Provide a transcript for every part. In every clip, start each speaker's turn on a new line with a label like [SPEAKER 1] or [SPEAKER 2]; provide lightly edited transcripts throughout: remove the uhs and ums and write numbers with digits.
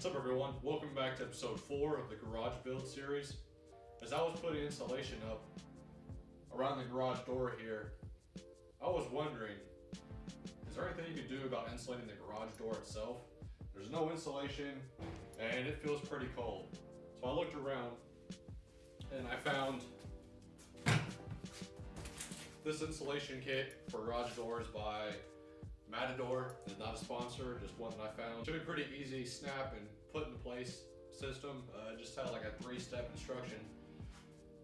[SPEAKER 1] What's up everyone? Welcome back to episode 4 of the garage build series. As I was putting insulation up around the garage door here, I was wondering, is there anything you can do about insulating the garage door itself? There's no insulation and it feels pretty cold. So I looked around and I found this insulation kit for garage doors by Matador. Is not a sponsor, just one that I found. Should be pretty easy, snap and put into place system. Just had like a 3-step instruction.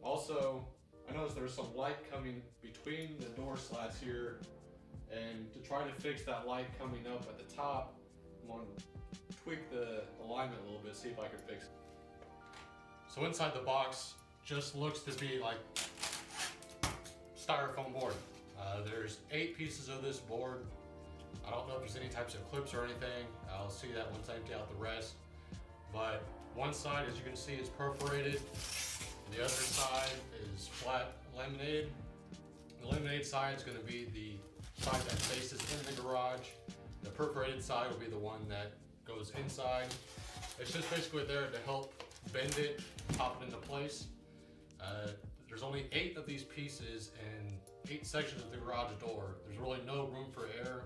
[SPEAKER 1] Also, I noticed there's some light coming between the door slats here, and to try to fix that light coming up at the top, I'm going to tweak the alignment a little bit, see if I can fix it. So inside the box just looks to be like styrofoam board. There's 8 pieces of this board. I don't know if there's any types of clips or anything. I'll see that once I empty out the rest. But one side, as you can see, is perforated. And the other side is flat laminated. The laminated side is going to be the side that faces in the garage. The perforated side will be the one that goes inside. It's just basically there to help bend it, pop it into place. There's only 8 of these pieces and 8 sections of the garage door. There's really no room for error.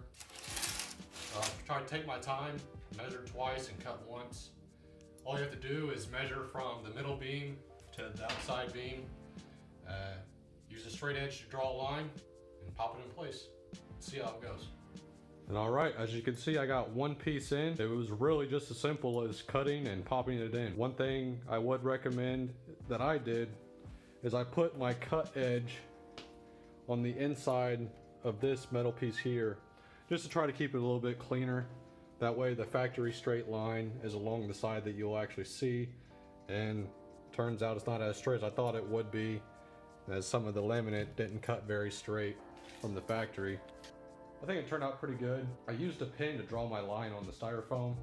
[SPEAKER 1] Try to take my time, measure twice and cut once. All you have to do is measure from the middle beam to the outside beam. Use a straight edge to draw a line and pop it in place. See how it goes. And alright, as you can see, I got one piece in. It was really just as simple as cutting and popping it in. One thing I would recommend that I did is I put my cut edge on the inside of this metal piece here, just to try to keep it a little bit cleaner. That way the factory straight line is along the side that you'll actually see, and turns out it's not as straight as I thought it would be, as some of the laminate didn't cut very straight from the factory. I think it turned out pretty good. I used a pin to draw my line on the styrofoam.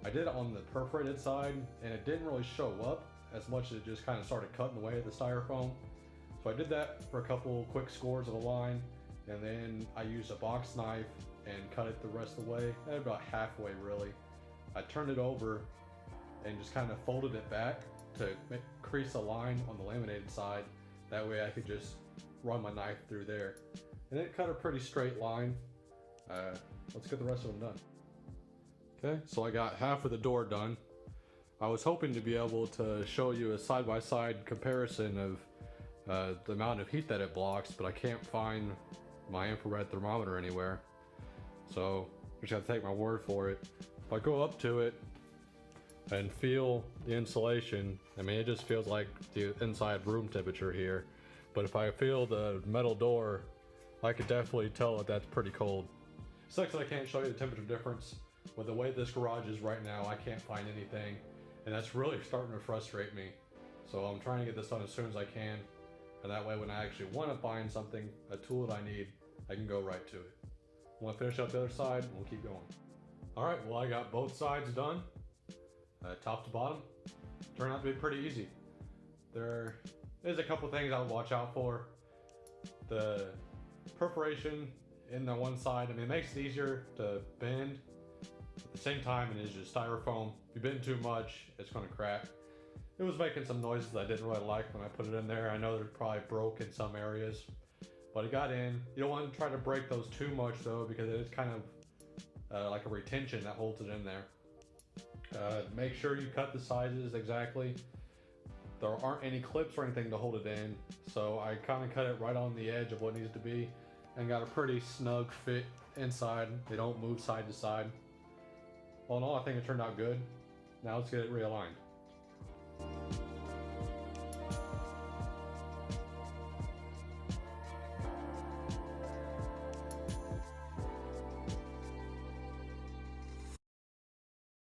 [SPEAKER 1] I did it on the perforated side and it didn't really show up as much as it just kind of started cutting away at the styrofoam. So I did that for a couple quick scores of the line, and then I used a box knife and cut it the rest of the way, at about halfway really. I turned it over and just kind of folded it back to crease a line on the laminated side. That way I could just run my knife through there. And it cut a pretty straight line. Let's get the rest of them done. Okay, so I got half of the door done. I was hoping to be able to show you a side-by-side comparison of the amount of heat that it blocks, but I can't find my infrared thermometer anywhere. So I just gotta take my word for it. If I go up to it and feel the insulation, I mean, it just feels like the inside room temperature here. But if I feel the metal door, I could definitely tell that that's pretty cold. Sucks that I can't show you the temperature difference. With the way this garage is right now, I can't find anything, and that's really starting to frustrate me. So I'm trying to get this done as soon as I can, and that way when I actually want to find something, a tool that I need, I can go right to it. I want to finish up the other side, and we'll keep going. Alright, well I got both sides done, top to bottom. Turned out to be pretty easy. There is a couple things I would watch out for. The perforation in the one side, I mean, it makes it easier to bend. At the same time, it is just styrofoam. If you bend too much, it's going to crack. It was making some noises I didn't really like when I put it in there. I know they're probably broke in some areas, but it got in. You don't want to try to break those too much though, because it is kind of like a retention that holds it in there. Make sure you cut the sizes exactly. There aren't any clips or anything to hold it in, so I kind of cut it right on the edge of what needs to be and got a pretty snug fit inside. They don't move side to side. All in all, I think it turned out good. Now let's get it realigned.